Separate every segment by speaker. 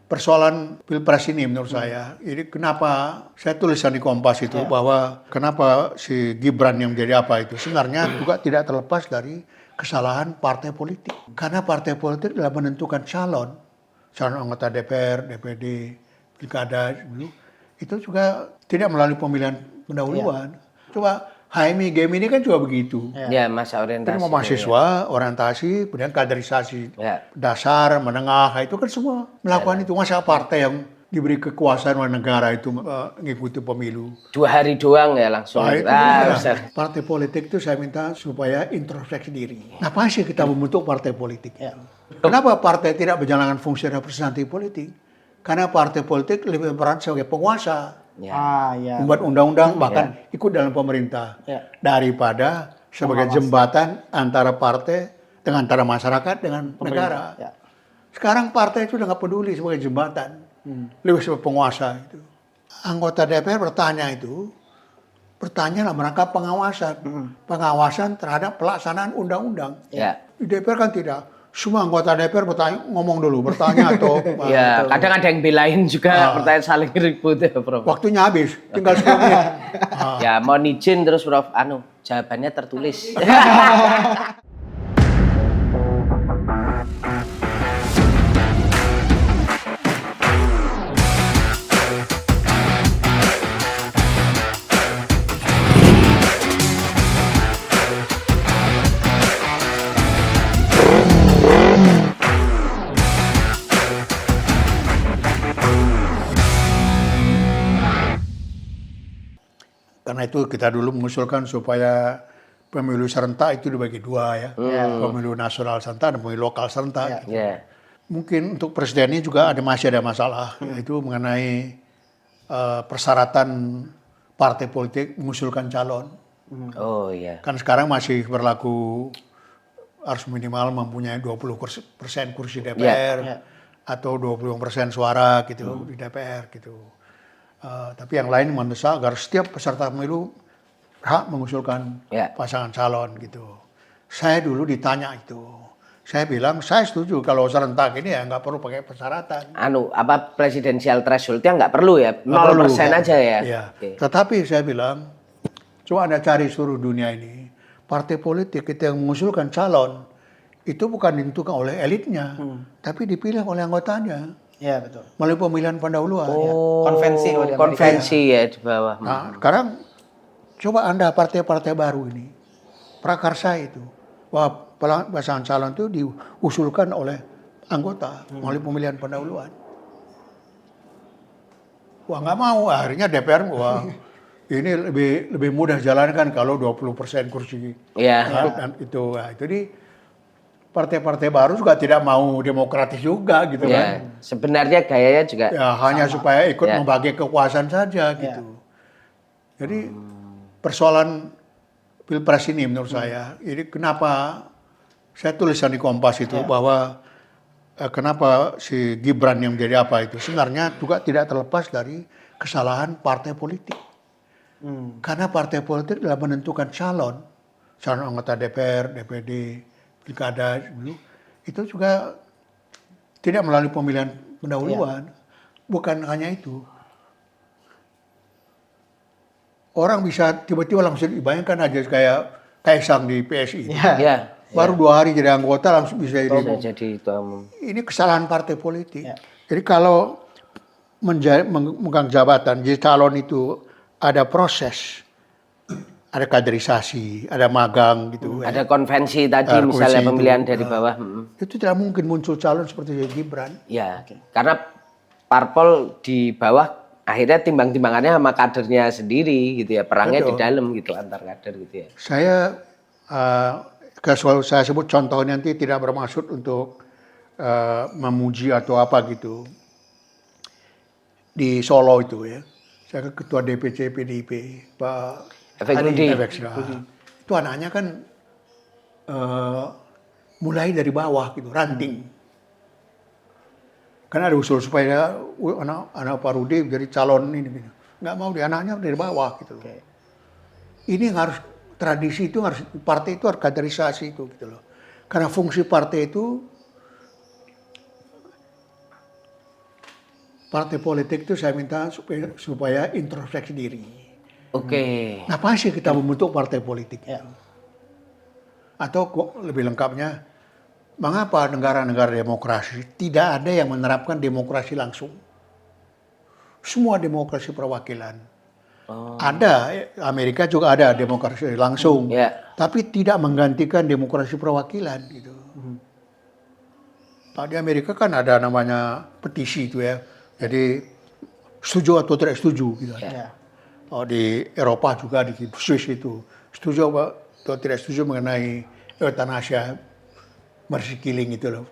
Speaker 1: persoalan Pilpres ini menurut saya, ini kenapa saya tulisan di Kompas itu bahwa kenapa si Gibran yang menjadi apa itu sebenarnya juga tidak terlepas dari kesalahan partai politik. Karena partai politik dalam menentukan calon anggota DPR, DPD, pilkada itu juga tidak melalui pemilihan pendahuluan. Coba HMI ini kan juga begitu.
Speaker 2: Ya, masa orientasi.
Speaker 1: Kan mahasiswa, orientasi, kemudian kaderisasi dasar, menengah, itu kan semua melakukan itu. Masa partai yang diberi kekuasaan oleh negara itu mengikuti pemilu.
Speaker 2: 2 hari doang ya langsung.
Speaker 1: Partai politik itu saya minta supaya introspeksi diri. Ngapain sih kita membentuk partai politik? Kenapa partai tidak menjalankan fungsi representatif politik? Karena partai politik lebih berperan sebagai penguasa. Membuat undang-undang bahkan ikut dalam pemerintah daripada sebagai jembatan antara partai dengan antara masyarakat dengan negara. Sekarang partai itu udah nggak peduli sebagai jembatan, lebih sebagai penguasa itu. Anggota DPR bertanya dalam rangka pengawasan terhadap pelaksanaan undang-undang. Di DPR kan tidak. Semua anggota DPR bertanya atau
Speaker 2: kadang ada yang belain juga, pertanyaan saling ribut ya, Prof.
Speaker 1: Waktunya habis, tinggal 10 menit.
Speaker 2: Ya, mohon izin terus, Prof. Jawabannya tertulis.
Speaker 1: Karena itu kita dulu mengusulkan supaya pemilu serentak itu dibagi 2 ya. Pemilu nasional serentak dan pemilu lokal serentak. Mungkin untuk presiden ini juga masih ada masalah, yaitu mengenai persyaratan partai politik mengusulkan calon. Kan sekarang masih berlaku harus minimal mempunyai 20% kursi DPR atau 20% suara gitu di DPR gitu. Tapi yang lain mendesak agar setiap peserta pemilu hak mengusulkan pasangan calon gitu. Saya dulu ditanya itu, saya bilang saya setuju kalau serentak ini ya nggak perlu pakai persyaratan.
Speaker 2: Presidensial thresholdnya nggak perlu ya, 0% aja ya.
Speaker 1: Tetapi saya bilang, coba Anda cari seluruh dunia ini, partai politik kita yang mengusulkan calon itu bukan ditentukan oleh elitnya, tapi dipilih oleh anggotanya.
Speaker 3: Iya, betul.
Speaker 1: Melalui pemilihan pendahuluan.
Speaker 2: Konvensi ya di bawah.
Speaker 1: Nah, sekarang coba Anda partai-partai baru ini, prakarsa itu, bahwa pasangan calon itu diusulkan oleh anggota melalui pemilihan pendahuluan. Wah nggak mau, akhirnya DPR ini lebih mudah jalankan kalau 20% kursi. Dan itu, jadi partai-partai baru juga tidak mau demokratis juga gitu kan.
Speaker 2: Sebenarnya gayanya juga
Speaker 1: hanya supaya ikut membagi kekuasaan saja gitu. Jadi persoalan Pilpres ini menurut saya, ini kenapa saya tulisan di Kompas itu bahwa kenapa si Gibran yang menjadi apa itu sebenarnya juga tidak terlepas dari kesalahan partai politik. Karena partai politik dalam menentukan calon anggota DPR, DPD, pilkada itu juga tidak melalui pemilihan pendahuluan. Bukan hanya itu. Orang bisa tiba-tiba langsung dibayangkan aja kayak Kaisang di PSI. Baru 2 hari jadi anggota langsung bisa jadi ini kesalahan partai politik. Jadi kalau memegang jabatan jadi calon itu ada proses. Ada kaderisasi, ada magang gitu.
Speaker 2: Ada konvensi tadi misalnya pemilihan dari bawah.
Speaker 1: Itu tidak mungkin muncul calon seperti Gibran.
Speaker 2: Karena parpol di bawah akhirnya timbang-timbangannya sama kadernya sendiri gitu ya. Perangnya di dalam gitu antar kader gitu ya.
Speaker 1: Saya sebut contoh nanti tidak bermaksud untuk memuji atau apa gitu. Di Solo itu ya. Saya ketua DPC PDIP, Pak
Speaker 2: Efek Rudi.
Speaker 1: Itu anaknya kan mulai dari bawah gitu, ranting. Karena ada usul supaya anak Pak Rudi jadi calon ini gitu. Nggak mau, anaknya dari bawah gitu. Ini harus tradisi itu harus partai itu harus kaderisasi itu gitu loh. Karena fungsi partai itu partai politik itu saya minta supaya introspeksi diri.
Speaker 2: Oke.
Speaker 1: Ngapain sih kita membentuk partai politik?
Speaker 3: Ya.
Speaker 1: Atau lebih lengkapnya, mengapa negara-negara demokrasi tidak ada yang menerapkan demokrasi langsung? Semua demokrasi perwakilan. Ada, Amerika juga ada demokrasi langsung, tapi tidak menggantikan demokrasi perwakilan gitu. Nah, di Amerika kan ada namanya petisi itu ya, jadi setuju atau tidak setuju gitu. Oh, di Eropa juga di Swiss itu setuju atau tidak setuju mengenai euthanasia, mercy killing itu loh,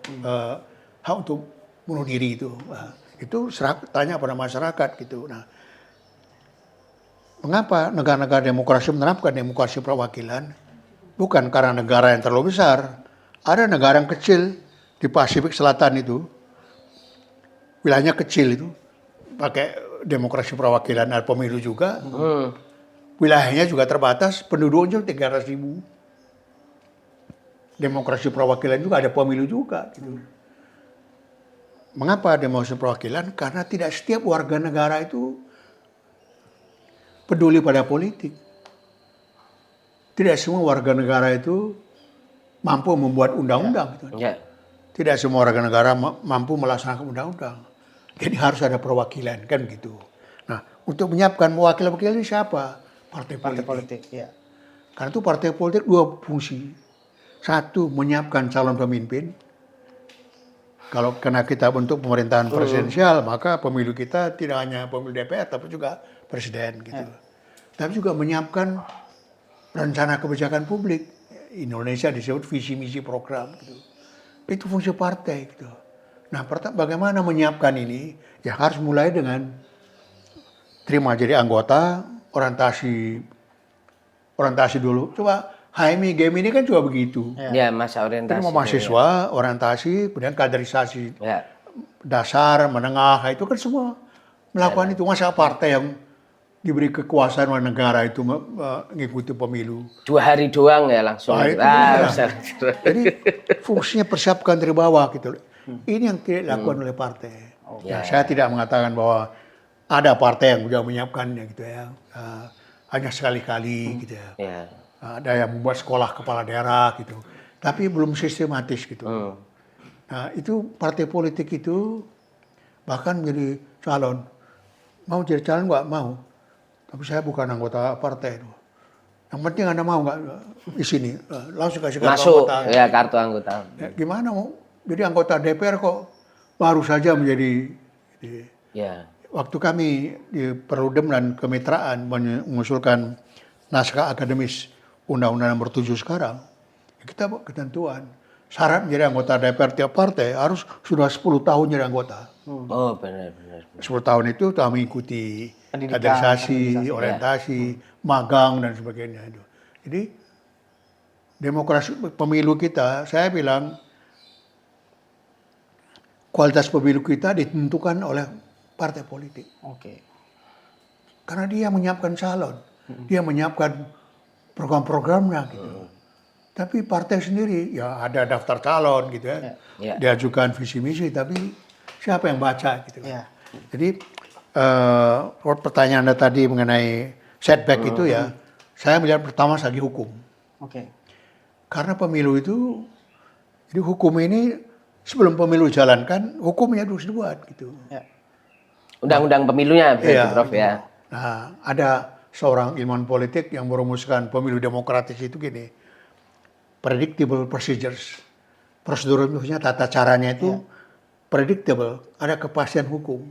Speaker 1: hak untuk bunuh diri itu. Nah, itu tanya pada masyarakat gitu. Nah, mengapa negara-negara demokrasi menerapkan demokrasi perwakilan? Bukan karena negara yang terlalu besar. Ada negara yang kecil di Pasifik Selatan itu, wilayahnya kecil itu, pakai demokrasi perwakilan, ada pemilu juga. Wilayahnya juga terbatas, penduduknya 300.000. Demokrasi perwakilan juga ada pemilu juga. Gitu. Mengapa demokrasi perwakilan? Karena tidak setiap warga negara itu peduli pada politik. Tidak semua warga negara itu mampu membuat undang-undang. Gitu. Tidak semua warga negara mampu melaksanakan undang-undang. Jadi harus ada perwakilan, kan gitu. Nah, untuk menyiapkan wakil-wakil ini siapa? Partai politik.
Speaker 3: Ya.
Speaker 1: Karena itu partai politik dua fungsi. Satu, menyiapkan calon pemimpin. Kalau karena kita bentuk pemerintahan presidensial, maka pemilu kita tidak hanya pemilu DPR, tapi juga presiden gitu. Tapi juga menyiapkan rencana kebijakan publik. Indonesia disebut visi misi program gitu. Itu fungsi partai gitu. Nah, bagaimana menyiapkan ini? Ya harus mulai dengan terima jadi anggota, orientasi dulu. Coba HMI game ini kan juga begitu.
Speaker 2: Ya, masa orientasi.
Speaker 1: Terima mahasiswa, orientasi, kemudian kaderisasi dasar, menengah, itu kan semua melakukan itu. Masa partai yang diberi kekuasaan oleh negara itu mengikuti pemilu.
Speaker 2: 2 hari doang ya langsung.
Speaker 1: Jadi fungsinya persiapkan dari bawah gitu. Ini yang tidak dilakukan oleh partai. Ya, saya tidak mengatakan bahwa ada partai yang sudah menyiapkannya gitu ya. Hanya sekali-kali gitu ya. Ada yang membuat sekolah kepala daerah gitu. Tapi belum sistematis gitu. Nah, itu partai politik itu bahkan menjadi calon. Mau jadi calon nggak mau. Tapi saya bukan anggota partai itu. Yang penting Anda mau nggak di sini, langsung kasih kartu
Speaker 2: masuk,
Speaker 1: anggota.
Speaker 2: Ya, kartu anggota.
Speaker 1: Ya, gimana mau? Jadi anggota DPR kok baru saja menjadi.
Speaker 2: Ya.
Speaker 1: Waktu kami di Perludem dan Kemitraan mengusulkan naskah akademis Undang-Undang Nomor 7 sekarang, kita buat ketentuan. Syarat menjadi anggota DPR tiap partai harus sudah 10 tahun jadi anggota.
Speaker 2: Oh, benar.
Speaker 1: 10 tahun itu telah mengikuti kaderisasi, orientasi, magang dan sebagainya itu. Jadi demokrasi pemilu kita, saya bilang kualitas pemilu kita ditentukan oleh partai politik. Karena dia menyiapkan calon, dia menyiapkan program-programnya gitu. Tapi partai sendiri ya ada daftar calon gitu ya. Diajukan visi misi, tapi siapa yang baca gitu. Jadi pertanyaan Anda tadi mengenai setback itu ya, saya melihat pertama segi hukum. Karena pemilu itu, jadi hukum ini sebelum pemilu jalankan, hukumnya harus dibuat gitu.
Speaker 2: Undang-undang pemilunya, Prof ya.
Speaker 1: Nah, ada seorang ilmuwan politik yang merumuskan pemilu demokratis itu gini, predictable procedures. Prosedurnya, tata caranya itu predictable, ada kepastian hukum.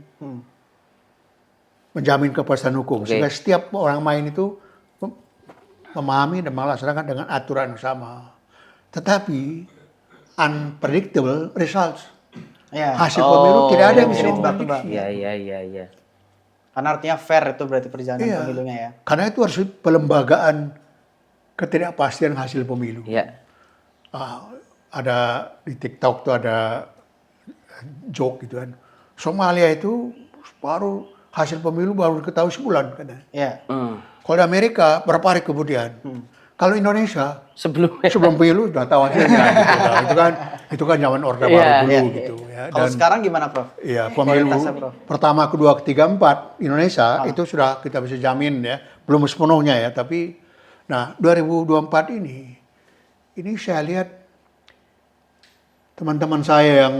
Speaker 1: Menjamin kepastian hukum. Sehingga setiap orang main itu memahami dan melaksanakan dengan aturan yang sama. Tetapi unpredictable results. Hasil pemilu tidak ada yang bisa memprediksi.
Speaker 2: Iya.
Speaker 3: Karena artinya fair itu berarti perjalanan pemilunya ya.
Speaker 1: Karena itu harus pelembagaan ketidakpastian hasil pemilu. Ada di TikTok tuh ada joke gitu kan. Somalia itu baru hasil pemilu baru diketahui sebulan kan. Kalau di Amerika berapa hari kemudian. Kalau Indonesia
Speaker 2: sebelumnya.
Speaker 1: sebelum pemilu sudah tahu hasilnya. Gitu. Nah, itu kan zaman Orde Baru dulu gitu ya.
Speaker 3: Kalau sekarang gimana, Prof?
Speaker 1: Iya, pemilu
Speaker 3: Kualitasnya, Prof.
Speaker 1: pertama, kedua, ketiga, empat Indonesia itu sudah kita bisa jamin ya, belum sepenuhnya ya, tapi nah 2024 ini saya lihat teman-teman saya yang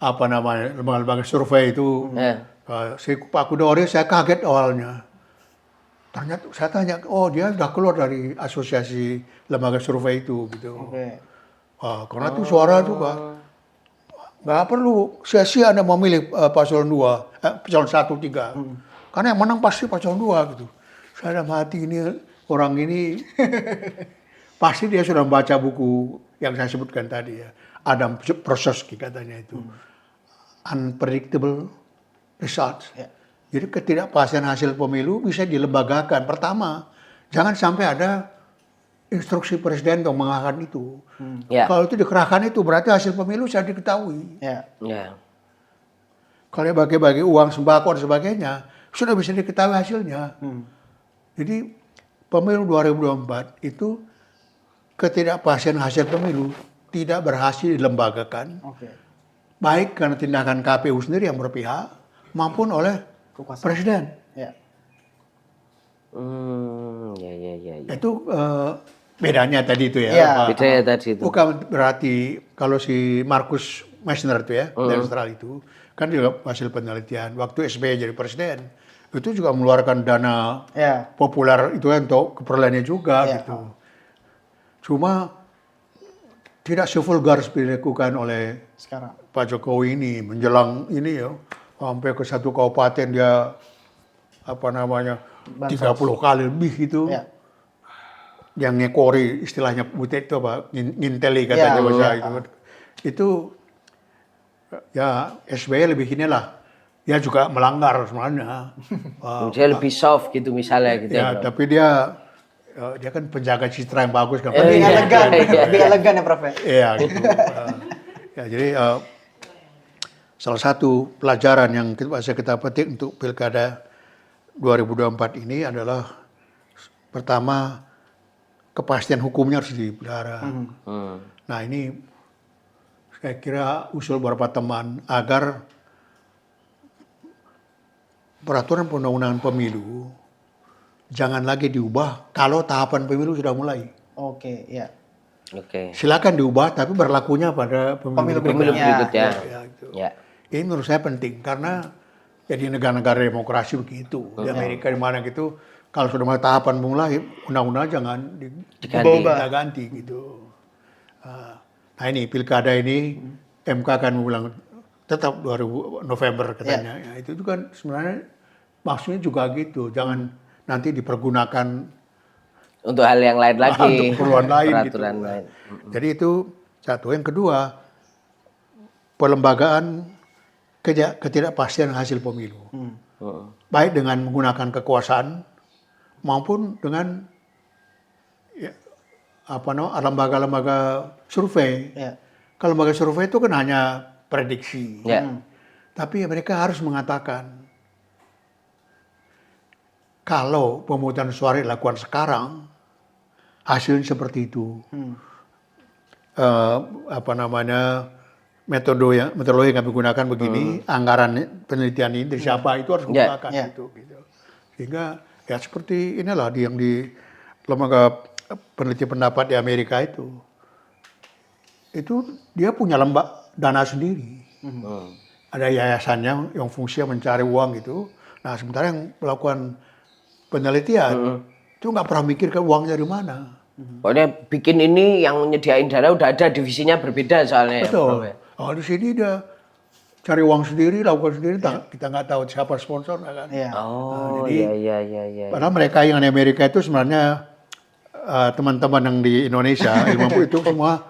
Speaker 1: lembaga-lembaga survei itu, si Pak Kudori saya kaget awalnya. Ternyata saya tanya, oh dia sudah keluar dari asosiasi lembaga survei itu gitu. Karena itu suara juga nggak perlu sia-sia Anda memilih paslon 2, paslon 1, 3. Karena yang menang pasti paslon 2 gitu. Saya dalam hati ini orang ini pasti dia sudah membaca buku yang saya sebutkan tadi ya. Adam Prozowski katanya itu. Unpredictable results. Jadi ketidakpastian hasil pemilu bisa dilembagakan. Pertama, jangan sampai ada instruksi presiden untuk mengarahkan itu. Kalau itu dikerahkan itu berarti hasil pemilu sudah diketahui. Kalau bagi-bagi uang sembako dan sebagainya sudah bisa diketahui hasilnya. Jadi pemilu 2024 itu ketidakpastian hasil pemilu tidak berhasil dilembagakan. Baik karena tindakan KPU sendiri yang berpihak maupun oleh presiden. Itu bedanya tadi itu ya.
Speaker 2: Bedanya tadi itu.
Speaker 1: Bukan berarti kalau si Marcus Messner itu ya dari Australia itu kan juga hasil penelitian waktu SBY jadi presiden itu juga mengeluarkan dana populer itu untuk keperluannya juga gitu. Cuma tidak sevulgar seperti dilakukan oleh
Speaker 3: sekarang
Speaker 1: Pak Jokowi ini menjelang ini ya. Sampai ke satu kabupaten dia 30 kali lebih gitu. Yang ngekori istilahnya butet itu apa nginteli katanya bahasa itu. Itu ya SBY lebih inilah. Dia juga melanggar sebenarnya.
Speaker 2: Dia lebih soft gitu misalnya gitu.
Speaker 1: Ya, tapi dia kan penjaga citra yang bagus kan.
Speaker 3: Lebih elegan, lebih elegan ya Prof.
Speaker 1: Iya gitu. Ya jadi salah satu pelajaran yang bisa kita petik untuk Pilkada 2024 ini adalah pertama kepastian hukumnya harus dipelihara. Nah ini saya kira usul beberapa teman agar peraturan perundang-undangan pemilu jangan lagi diubah kalau tahapan pemilu sudah mulai. Silakan diubah tapi berlakunya pada pemilu
Speaker 2: berikutnya.
Speaker 1: Ini menurut saya penting karena jadi negara-negara demokrasi begitu. Di Amerika di mana gitu, kalau sudah mulai tahapan mulai, undang-undang jangan diganti gitu. Nah ini pilkada ini MK akan mengulang tetap 2000 November katanya. Ya, itu kan sebenarnya maksudnya juga gitu, jangan nanti dipergunakan
Speaker 2: untuk hal yang lain lagi,
Speaker 1: untuk keperluan lain
Speaker 2: peraturan
Speaker 1: gitu.
Speaker 2: lain.
Speaker 1: Jadi itu satu. Yang kedua, pelembagaan ketidakpastian hasil pemilu. Baik dengan menggunakan kekuasaan maupun dengan lembaga-lembaga survei. Kalau lembaga survei itu kan hanya prediksi. Tapi mereka harus mengatakan kalau pemungutan suara dilakukan sekarang hasilnya seperti itu. Metodologi yang kami gunakan begini, anggaran penelitian ini dari siapa itu harus menggunakan gitu. Sehingga ya seperti inilah yang di lembaga peneliti pendapat di Amerika itu dia punya dana sendiri. Ada yayasannya yang fungsinya mencari uang gitu. Nah sementara yang melakukan penelitian itu nggak pernah mikirkan uangnya dari mana.
Speaker 2: Pokoknya bikin ini yang nyediain dana udah ada divisinya berbeda soalnya.
Speaker 1: Betul. Oh di sini dia cari uang sendiri, lakukan sendiri, kita nggak tahu siapa sponsor kan.
Speaker 2: Iya.
Speaker 1: Padahal mereka yang di Amerika itu sebenarnya teman-teman yang di Indonesia ilmu itu semua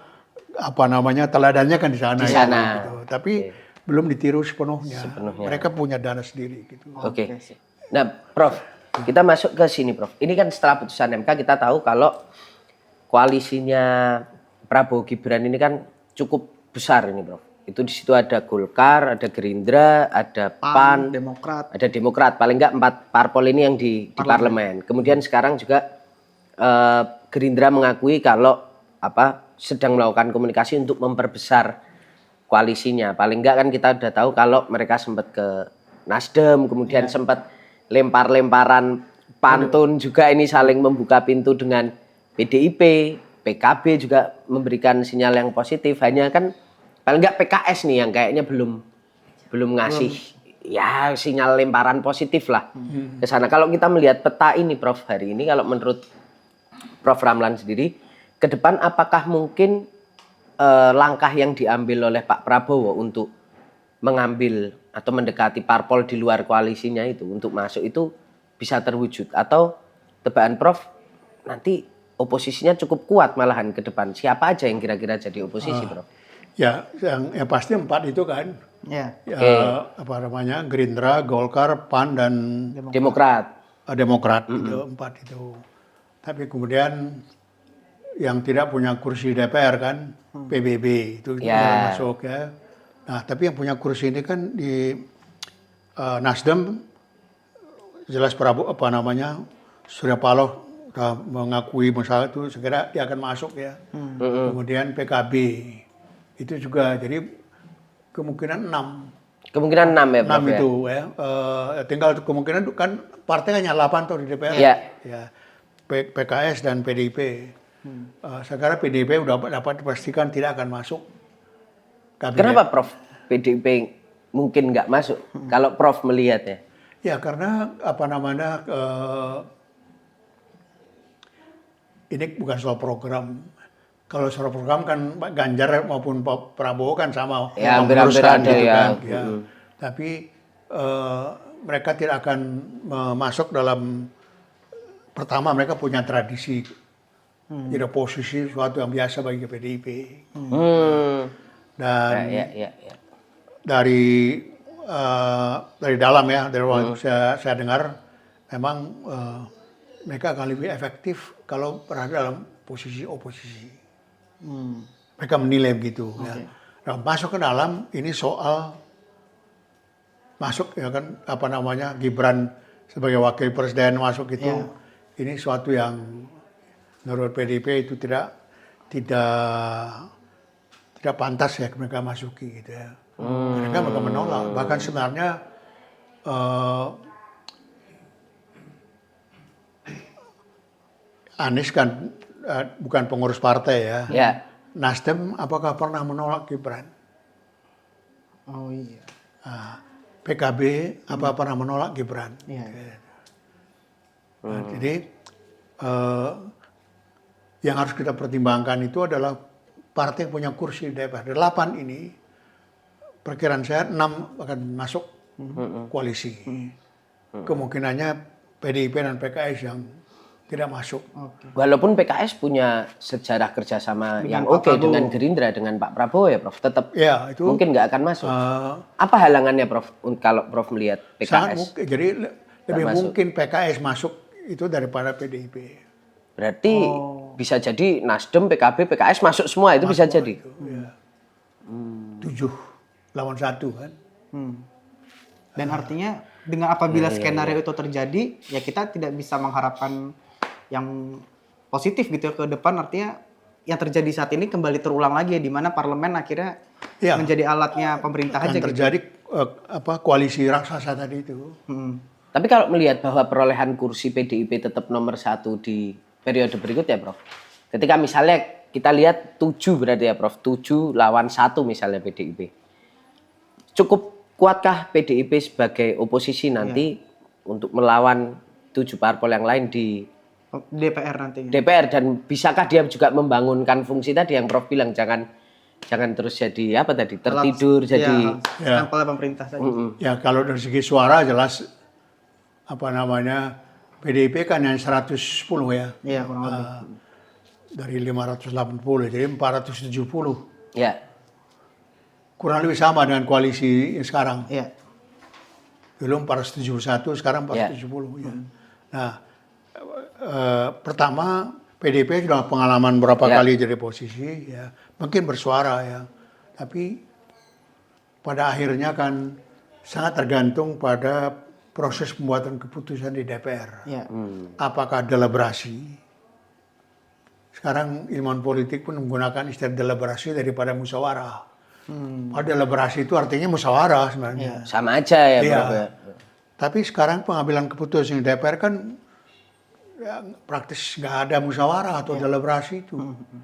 Speaker 1: teladannya kan di sana. Gitu. Tapi belum ditiru sepenuhnya. Mereka punya dana sendiri gitu.
Speaker 2: Oke. Nah, Prof, kita masuk ke sini, Prof. Ini kan setelah putusan MK kita tahu kalau koalisinya Prabowo Gibran ini kan cukup besar ini, Prof. Itu di situ ada Golkar, ada Gerindra, ada PAN, ada Demokrat. Paling enggak 4 parpol ini yang di parlemen. Kemudian sekarang juga Gerindra mengakui kalau sedang melakukan komunikasi untuk memperbesar koalisinya. Paling enggak kan kita udah tahu kalau mereka sempat ke Nasdem, kemudian sempat lempar-lemparan pantun juga ini saling membuka pintu dengan PDIP, PKB juga memberikan sinyal yang positif. Hanya kan paling enggak PKS nih yang kayaknya belum ngasih ya sinyal lemparan positif lah ke sana. Kalau kita melihat peta ini Prof hari ini, kalau menurut Prof Ramlan sendiri, ke depan apakah mungkin langkah yang diambil oleh Pak Prabowo untuk mengambil atau mendekati parpol di luar koalisinya itu untuk masuk itu bisa terwujud, atau tebakan Prof nanti oposisinya cukup kuat malahan ke depan? Siapa aja yang kira-kira jadi oposisi, Prof?
Speaker 1: Ya, yang pasti 4 itu kan.
Speaker 3: Ya.
Speaker 1: Apa namanya? Gerindra, Golkar, PAN dan
Speaker 2: Demokrat.
Speaker 1: Demokrat itu 4 itu. Tapi kemudian yang tidak punya kursi DPR kan PBB itu tidak masuk ya. Nah, tapi yang punya kursi ini kan di Nasdem jelas Prabowo Surya Paloh sudah mengakui masalah itu segera dia akan masuk ya. Kemudian PKB itu juga, jadi kemungkinan 6.
Speaker 2: Kemungkinan 6 ya, Prof.
Speaker 1: 6 itu ya. Tinggal kemungkinan kan partai hanya 8 tuh di DPR. Ya. PKS dan PDIP. Sekarang PDIP udah dapat dipastikan tidak akan masuk kabinet.
Speaker 2: Kenapa Prof PDIP mungkin nggak masuk? Kalau Prof melihat ya?
Speaker 1: Ya karena ini bukan soal program. Kalau soal program kan Pak Ganjar maupun Pak Prabowo kan sama.
Speaker 2: Ya hampir-hampir ada
Speaker 1: gitu
Speaker 2: ya.
Speaker 1: Kan, ya. Tapi mereka tidak akan masuk dalam, pertama mereka punya tradisi. Jadi oposisi suatu yang biasa bagi PDIP. Dan dari dalam ya, dari waktu saya dengar memang mereka akan lebih efektif kalau berada dalam posisi oposisi. Mereka menilai begitu. Ya. Nah, masuk ke dalam ini soal masuk ya kan Gibran sebagai wakil presiden masuk itu ini suatu yang menurut PDIP itu tidak pantas ya mereka masuki gitu ya. Mereka menolak. Bahkan sebenarnya Anies kan bukan pengurus partai ya. Nasdem apakah pernah menolak Gibran?
Speaker 3: Oh iya.
Speaker 1: PKB apa pernah menolak Gibran? Nah, jadi yang harus kita pertimbangkan itu adalah partai yang punya kursi di DPR. 8 ini perkiraan saya 6 akan masuk koalisi. Kemungkinannya PDIP dan PKS yang tidak masuk.
Speaker 2: Walaupun PKS punya sejarah kerjasama yang oke dengan Gerindra, dengan Pak Prabowo ya Prof, tetap itu mungkin nggak akan masuk. Apa halangannya Prof kalau Prof melihat PKS?
Speaker 1: Sangat mungkin. Jadi lebih mungkin PKS masuk itu daripada PDIP.
Speaker 2: Berarti bisa jadi Nasdem, PKB, PKS masuk semua itu bisa jadi.
Speaker 1: Itu, ya. 7 lawan 1 kan.
Speaker 3: Dan artinya dengan apabila skenario itu terjadi, ya kita tidak bisa mengharapkan yang positif gitu ke depan. Artinya yang terjadi saat ini kembali terulang lagi ya, di mana parlemen akhirnya menjadi alatnya pemerintah aja gitu.
Speaker 1: Terjadi koalisi raksasa tadi itu.
Speaker 2: Tapi kalau melihat bahwa perolehan kursi PDIP tetap nomor 1 di periode berikutnya Prof. Ketika misalnya kita lihat 7 berarti ya Prof, 7 lawan 1 misalnya PDIP. Cukup kuatkah PDIP sebagai oposisi nanti untuk melawan 7 parpol yang lain di
Speaker 3: DPR nantinya?
Speaker 2: DPR, dan bisakah dia juga membangunkan fungsi tadi yang Prof bilang jangan terus jadi tertidur jadi
Speaker 3: sampel pemerintah saja.
Speaker 1: Ya kalau dari segi suara jelas PDIP kan yang 110 ya.
Speaker 3: Iya, kurang lebih.
Speaker 1: Dari 580 jadi 470.
Speaker 2: Ya.
Speaker 1: Kurang lebih sama dengan koalisi yang sekarang.
Speaker 3: Iya.
Speaker 1: Dulu 471, sekarang 470 ya. Nah, pertama PDIP sudah pengalaman berapa kali jadi posisi ya. Mungkin bersuara ya. Tapi pada akhirnya kan sangat tergantung pada proses pembuatan keputusan di DPR. Apakah deliberasi sekarang ilmuwan politik pun menggunakan istilah deliberasi daripada musyawarah. Padahal deliberasi itu artinya musyawarah sebenarnya.
Speaker 2: Sama aja ya,
Speaker 1: Iya.
Speaker 2: Prof. Ya.
Speaker 1: Tapi sekarang pengambilan keputusan di DPR kan ya, praktis nggak ada musyawarah atau deliberasi itu.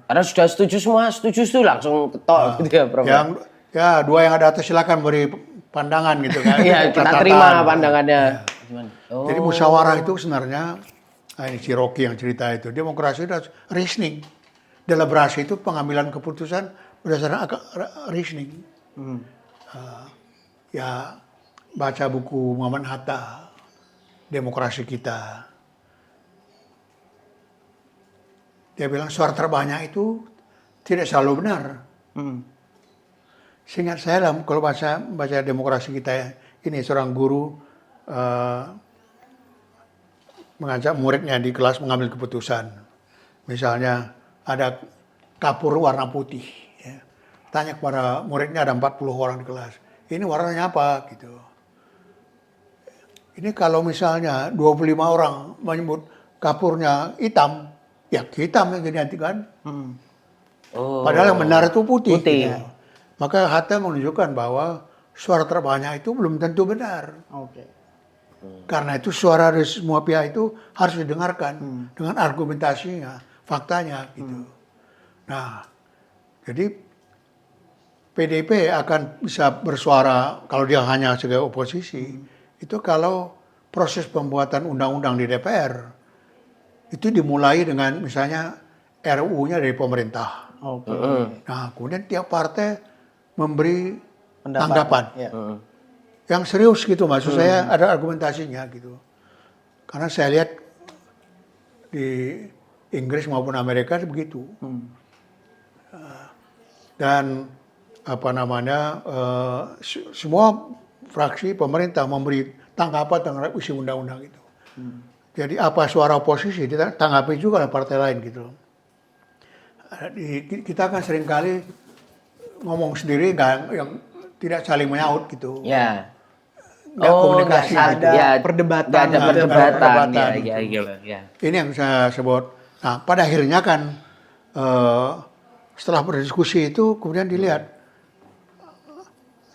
Speaker 2: Karena sudah setuju semua, setuju langsung ketok gitu ya, Prof.
Speaker 1: Yang ya dua yang ada atas silakan beri pandangan gitu kan.
Speaker 2: Iya, kita
Speaker 1: Catatan.
Speaker 2: terima pandangannya. Gimana? Oh.
Speaker 1: Jadi musyawarah itu sebenarnya, ini si Rocky yang cerita itu, demokrasi itu reasoning. Deliberasi itu pengambilan keputusan berdasarkan reasoning. Ya baca buku Muhammad Hatta, Demokrasi Kita. Dia bilang suara terbanyak itu tidak selalu benar. Seingat saya kalau baca Demokrasi Kita ya, ini seorang guru mengajak muridnya di kelas mengambil keputusan. Misalnya ada kapur warna putih. Ya. Tanya kepada muridnya, ada 40 orang di kelas. Ini warnanya apa? Gitu. Ini kalau misalnya 25 orang menyebut kapurnya hitam, ya hitam yang digantikan.
Speaker 2: Oh.
Speaker 1: Padahal yang benar itu putih.
Speaker 2: Putih.
Speaker 1: Gitu. Maka Hatta menunjukkan bahwa suara terbanyak itu belum tentu benar.
Speaker 3: Oke.
Speaker 1: Karena itu suara dari semua pihak itu harus didengarkan dengan argumentasinya, faktanya gitu. Nah, jadi PDIP akan bisa bersuara kalau dia hanya sebagai oposisi, itu kalau proses pembuatan undang-undang di DPR itu dimulai dengan misalnya RUU-nya dari pemerintah.
Speaker 3: Oke.
Speaker 1: Nah, kemudian tiap partai memberi
Speaker 3: Pendapat.
Speaker 1: tanggapan.
Speaker 3: Ya.
Speaker 1: Yang serius gitu, maksud saya ada argumentasinya gitu. Karena saya lihat di Inggris maupun Amerika begitu. Dan apa namanya, semua fraksi pemerintah memberi tanggapan terhadap isi undang-undang itu. Jadi apa suara oposisi ditanggapi juga oleh partai lain gitu. Kita kan seringkali ngomong sendiri yang tidak saling menyaut gitu.
Speaker 2: Ya.
Speaker 1: Nggak komunikasi.
Speaker 3: ada
Speaker 2: Ya,
Speaker 3: perdebatan.
Speaker 2: nggak ada
Speaker 1: Nggak ada
Speaker 2: perdebatan.
Speaker 1: perdebatan.
Speaker 2: Ya.
Speaker 1: Ini yang saya sebut. Nah, pada akhirnya kan setelah berdiskusi itu kemudian dilihat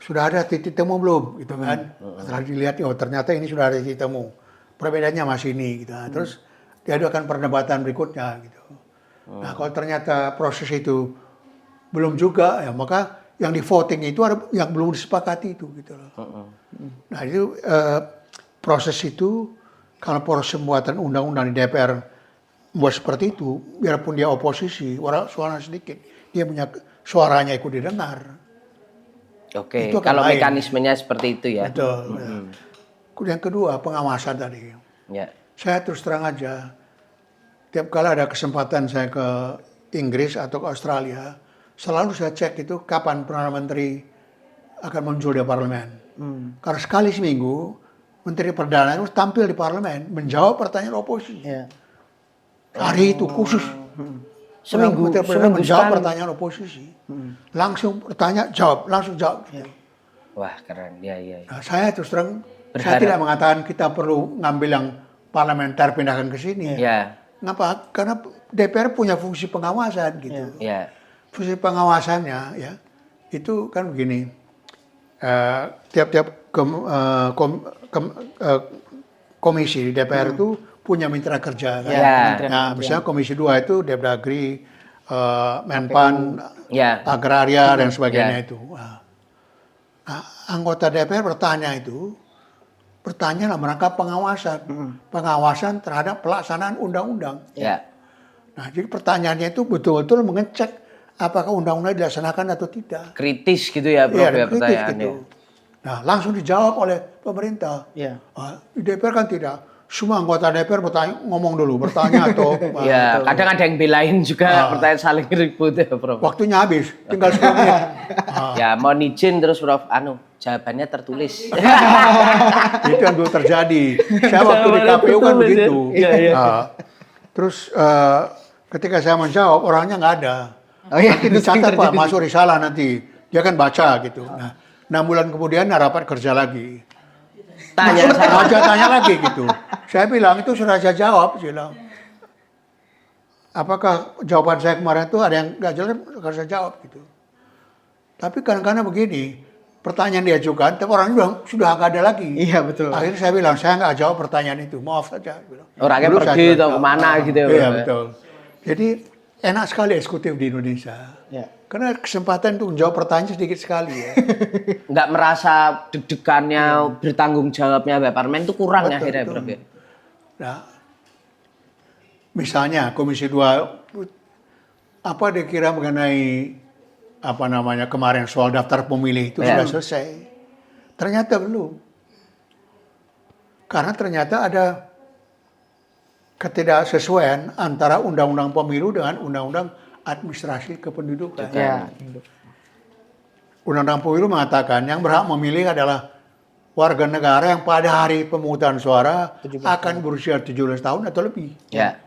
Speaker 1: sudah ada titik temu belum, gitu kan? Setelah dilihat, oh ternyata ini sudah ada titik temu. Perbedaannya masih ini, gitu. Nah, terus diadakan perdebatan berikutnya, gitu. Nah, kalau ternyata proses itu belum juga, ya maka yang di voting itu ada yang belum disepakati itu, gitu loh. Nah, itu proses itu kalau proses pembuatan undang-undang di DPR buat seperti itu, biarpun dia oposisi, suara sedikit, dia punya suaranya ikut didengar.
Speaker 2: Oke,
Speaker 1: Itu akan
Speaker 2: kalau
Speaker 1: lain.
Speaker 2: mekanismenya seperti itu ya.
Speaker 1: Betul. Ya. Yang kedua, pengawasan tadi.
Speaker 2: Ya.
Speaker 1: Saya terus terang aja, tiap kali ada kesempatan saya ke Inggris atau ke Australia, selalu saya cek itu kapan Perdana Menteri akan muncul di parlemen. Karena sekali seminggu, Menteri Perdana itu tampil di parlemen, menjawab pertanyaan oposisi.
Speaker 3: Ya.
Speaker 1: Hari itu khusus.
Speaker 2: Seminggu
Speaker 1: menjawab
Speaker 2: sekali.
Speaker 1: pertanyaan oposisi. Langsung bertanya, jawab, langsung jawab.
Speaker 2: Wah, keren. Ya.
Speaker 1: Nah, saya terus terang, saya
Speaker 2: Berharap.
Speaker 1: tidak mengatakan kita perlu ngambil yang parlementer pindahkan ke sini.
Speaker 2: Ya.
Speaker 1: Kenapa? Karena DPR punya fungsi pengawasan gitu.
Speaker 2: Ya.
Speaker 1: Fungsi pengawasannya ya itu kan begini. Tiap-tiap komisi di DPR itu punya mitra kerja. Kan?
Speaker 2: Ya.
Speaker 1: Nah, misalnya Komisi 2 itu Depdagri, Menpan,
Speaker 2: Ya.
Speaker 1: Agraria dan sebagainya
Speaker 2: Ya.
Speaker 1: itu. Nah, anggota DPR bertanya dalam rangka pengawasan, pengawasan terhadap pelaksanaan undang-undang.
Speaker 2: Ya.
Speaker 1: Nah, jadi pertanyaannya itu betul-betul mengecek apakah undang-undang dilaksanakan atau tidak.
Speaker 2: Kritis gitu ya, Prof,
Speaker 1: Iya,
Speaker 2: ya
Speaker 1: kritis
Speaker 2: pertanyaannya.
Speaker 1: gitu. Nah, langsung dijawab oleh pemerintah.
Speaker 3: Iya.
Speaker 1: Di DPR kan tidak. Semua anggota DPR ngomong dulu, bertanya atau
Speaker 2: Ya, kadang ada yang belain juga pertanyaan saling ribut ya, Prof.
Speaker 1: waktunya habis, tinggal 10 menit.
Speaker 2: Ya, mohon izin terus, Prof. Jawabannya tertulis.
Speaker 1: Itu yang dulu terjadi. Saya waktu di
Speaker 2: Jawabannya
Speaker 1: KPU kan
Speaker 2: tertulis, ya.
Speaker 1: begitu.
Speaker 2: Iya.
Speaker 1: Terus ketika saya menjawab, orangnya nggak ada.
Speaker 3: Oh iya,
Speaker 1: Nanti dicatat Pak, masuk risalah nanti. Dia kan baca gitu. Nah, 6 bulan kemudian rapat kerja lagi.
Speaker 2: Tanya saya.
Speaker 1: Tanya lagi gitu. Saya bilang itu sudah saya jawab, saya bilang. apakah jawaban saya kemarin itu ada yang nggak jelas, akan saya jawab gitu. Tapi kadang-kadang begini, pertanyaan diajukan, tapi orang bilang sudah nggak ada lagi.
Speaker 3: Iya betul.
Speaker 1: Akhirnya saya bilang saya nggak jawab pertanyaan itu, maaf saja.
Speaker 2: Orangnya
Speaker 1: Dulu
Speaker 2: pergi
Speaker 1: saya
Speaker 2: atau
Speaker 1: jawab.
Speaker 2: kemana gitu ya.
Speaker 1: Iya
Speaker 2: Prof.
Speaker 1: betul. Jadi enak sekali eksekutif di Indonesia.
Speaker 3: Ya.
Speaker 1: Karena kesempatan untuk menjawab pertanyaan sedikit sekali ya.
Speaker 2: Nggak merasa deg-degannya, bertanggung jawabnya Bapak Parmen itu kurang
Speaker 1: Betul,
Speaker 2: akhirnya
Speaker 1: betul.
Speaker 2: Prof. Ya?
Speaker 1: Nah, misalnya Komisi 2 apa dikira mengenai apa namanya kemarin soal daftar pemilih itu
Speaker 2: Ya.
Speaker 1: sudah selesai. Ternyata belum. Karena ternyata ada ketidaksesuaian antara undang-undang pemilu dengan undang-undang administrasi kependudukan.
Speaker 3: Ya.
Speaker 1: Undang-undang pemilu mengatakan yang berhak memilih adalah warga negara yang pada hari pemungutan suara akan berusia 17 tahun atau lebih.
Speaker 2: Ya.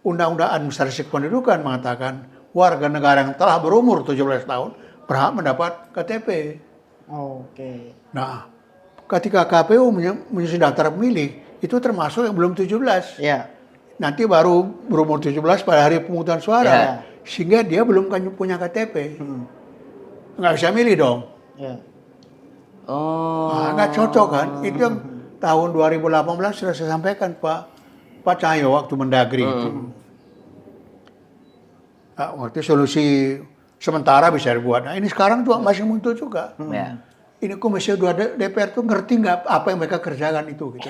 Speaker 1: Undang-undang administrasi kependudukan mengatakan warga negara yang telah berumur 17 tahun berhak mendapat KTP.
Speaker 3: Oke.
Speaker 1: Nah, ketika KPU menyusun daftar pemilih, itu termasuk yang belum 17.
Speaker 3: Ya.
Speaker 1: Nanti baru berumur 17 pada hari pemungutan suara.
Speaker 2: Ya.
Speaker 1: Sehingga dia belum punya KTP. Nggak bisa milih dong.
Speaker 3: Ya.
Speaker 2: Oh.
Speaker 1: Nah, nggak cocok kan? Itu yang tahun 2018 sudah saya sampaikan Pak Cahyo waktu Mendagri itu. Nah, waktu solusi sementara bisa dibuat. Nah ini sekarang juga masih muncul juga.
Speaker 2: Ya.
Speaker 1: Ini Komisi 2 DPR tuh ngerti nggak apa yang mereka kerjakan itu gitu.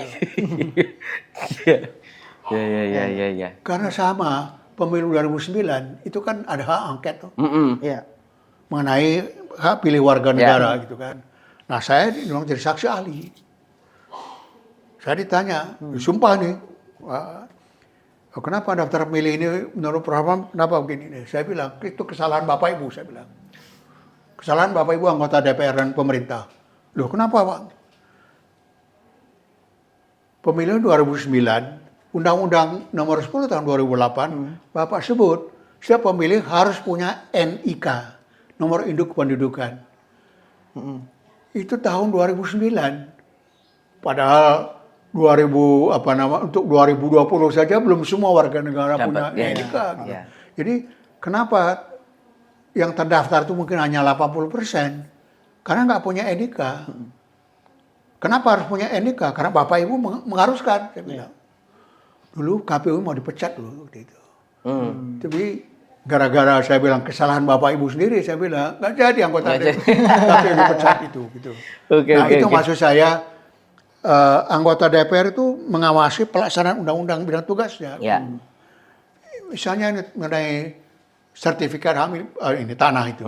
Speaker 2: Ya.
Speaker 1: Karena sama pemilu 2009 itu kan ada hak angket tuh
Speaker 3: Ya.
Speaker 1: mengenai hak pilih warga negara gitu kan. Nah saya memang jadi saksi ahli. Saya ditanya, sumpah nih, kenapa daftar pemilih ini menurut Prof. kenapa begini? Saya bilang itu kesalahan Bapak Ibu, saya bilang. Kesalahan Bapak Ibu anggota DPR dan pemerintah. Loh kenapa Pak? Pemilu 2009, Undang-Undang nomor 10 tahun 2008, Bapak sebut, setiap pemilih harus punya NIK, nomor induk kependudukan. Itu tahun 2009. Padahal untuk 2020 saja belum semua warga negara punya NIK. Gitu.
Speaker 2: Ya.
Speaker 1: Jadi kenapa yang terdaftar itu mungkin hanya 80%? Karena nggak punya NIK. Kenapa harus punya NIK? Karena Bapak Ibu mengharuskan, saya bilang. Dulu KPU mau dipecat dulu waktu itu. Tapi gara-gara saya bilang kesalahan Bapak Ibu sendiri, saya bilang nggak jadi anggota KPU dipecat itu. Gitu. Itu maksud saya anggota DPR itu mengawasi pelaksanaan undang-undang bidang tugasnya.
Speaker 2: Ya.
Speaker 1: Misalnya ini mengenai sertifikat hamil ini tanah itu.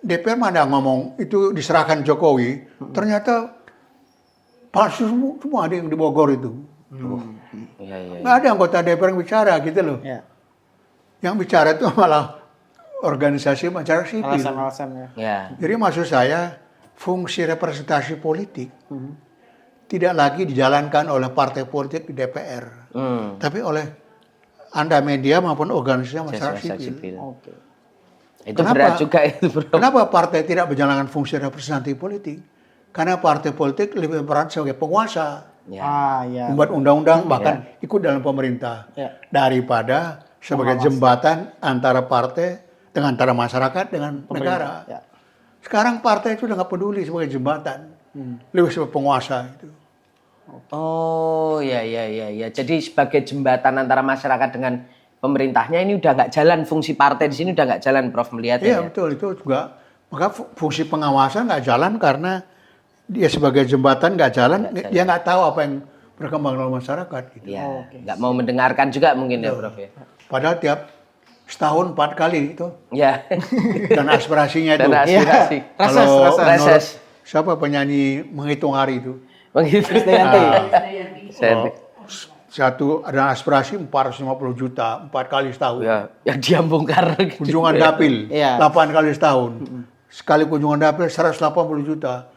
Speaker 1: DPR mana ngomong itu diserahkan Jokowi, ternyata palsu semua ada yang di Bogor itu. Nggak ada anggota DPR yang bicara gitu loh.
Speaker 3: Ya.
Speaker 1: Yang bicara itu malah organisasi masyarakat sipil.
Speaker 3: Alasan-alasan ya.
Speaker 2: Ya.
Speaker 1: Jadi maksud saya fungsi representasi politik tidak lagi dijalankan oleh partai politik di DPR, tapi oleh Anda media maupun organisasi masyarakat sipil.
Speaker 3: Oke.
Speaker 2: Itu berat juga itu, Bro.
Speaker 1: Kenapa partai tidak menjalankan fungsi representasi politik? Karena partai politik lebih berperan sebagai penguasa,
Speaker 2: Ya.
Speaker 3: Ya.
Speaker 1: membuat undang-undang bahkan ikut dalam pemerintah
Speaker 3: Ya.
Speaker 1: daripada sebagai jembatan antara partai dengan antara masyarakat dengan negara.
Speaker 3: Ya.
Speaker 1: Sekarang partai itu udah nggak peduli sebagai jembatan, lebih sebagai penguasa itu.
Speaker 2: Oh, ya. Jadi sebagai jembatan antara masyarakat dengan pemerintahnya ini udah nggak jalan, fungsi partai di sini udah nggak jalan, Prof, melihatnya.
Speaker 1: Iya betul, itu juga maka fungsi pengawasan nggak jalan karena dia sebagai jembatan nggak jalan, dia nggak tahu apa yang berkembang dalam masyarakat. Gitu.
Speaker 2: Ya, nggak mau mendengarkan juga mungkin ya, Prof ya.
Speaker 1: Padahal tiap setahun 4 kali itu
Speaker 2: Ya.
Speaker 1: dan aspirasinya itu.
Speaker 2: Dan aspirasi.
Speaker 1: Kalau
Speaker 2: Reses.
Speaker 1: menurut siapa penyanyi menghitung hari itu?
Speaker 2: Begitu.
Speaker 1: Oh, satu ada aspirasi 450 juta 4 kali setahun.
Speaker 2: Ya, yang dia bongkar.
Speaker 1: Kunjungan dapil
Speaker 3: Iya.
Speaker 1: 8 kali setahun. Sekali kunjungan dapil 180 juta.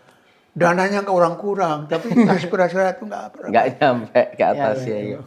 Speaker 1: Dananya kurang-kurang, tapi aspirasi rakyat itu nggak pernah.
Speaker 2: Nggak nyampe ke atas ya.